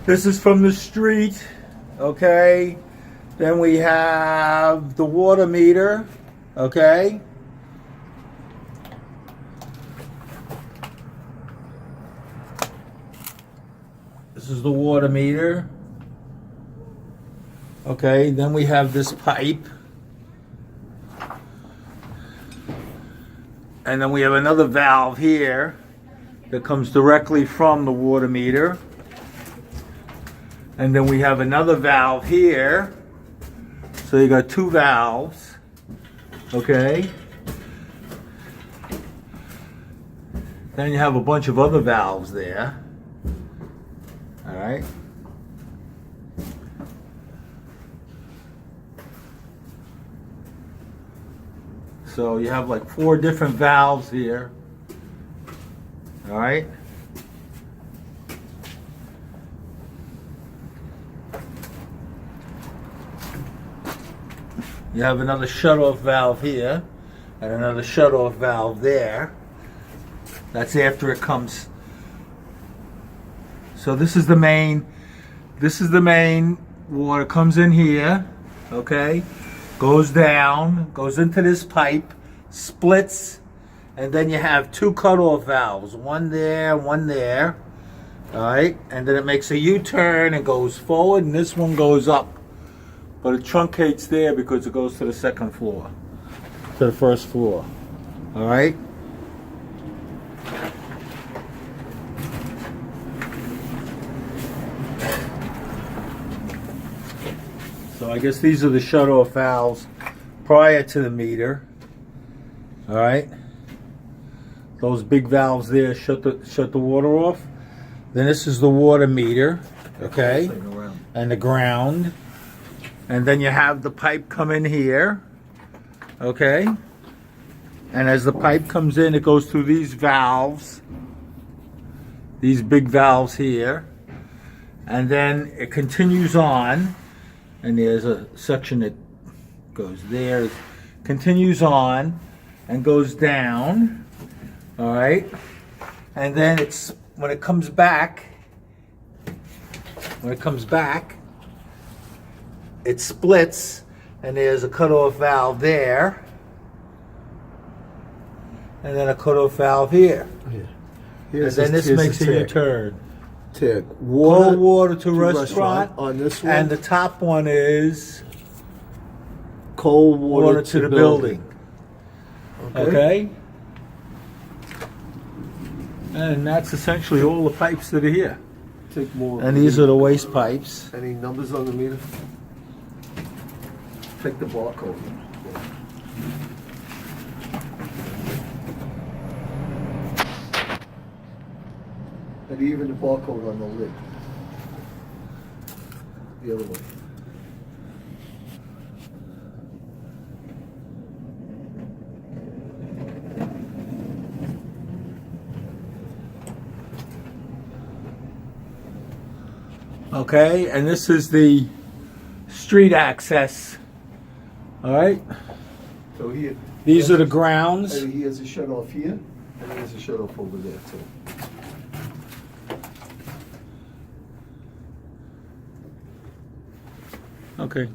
This is from the street, okay? Then we have the water meter, okay? This is the water meter. Okay, then we have this pipe. And then we have another valve here that comes directly from the water meter. And then we have another valve here. So you got two valves. Okay. Then you have a bunch of other valves there. All right. So you have like 4 different valves here. All right. You have another shut-off valve here and another shut-off valve there. That's after it comes. So this is the main. This is the main. Water comes in here, okay? Goes down, goes into this pipe, splits, and then you have 2 cut-off valves. One there, one there. All right? And then it makes a U-turn and goes forward, and this one goes up. But it truncates there because it goes to the second floor, to the first floor. All right? So I guess these are the shut-off valves prior to the meter. All right? Those big valves there shut the water off. Then this is the water meter, okay? And the ground. And then you have the pipe come in here, okay? And as the pipe comes in, it goes through these valves, these big valves here. And then it continues on, and there's a section that goes there, continues on, and goes down, all right? And then when it comes back, it splits, and there's a cutoff valve there, and then a cutoff valve here. Yeah. And then this makes a U-turn. Cold water to restaurant on this one, and the top one is cold water to the building. Okay. And that's essentially all the pipes that are here. Take more. And these are the waste pipes. Any numbers on the meter? Take the barcode. And even the barcode on the lid. The other one. Okay, and this is the street access. All right. So here. These are the grounds. And he has a shut off here, and he has a shut off over there too. Okay.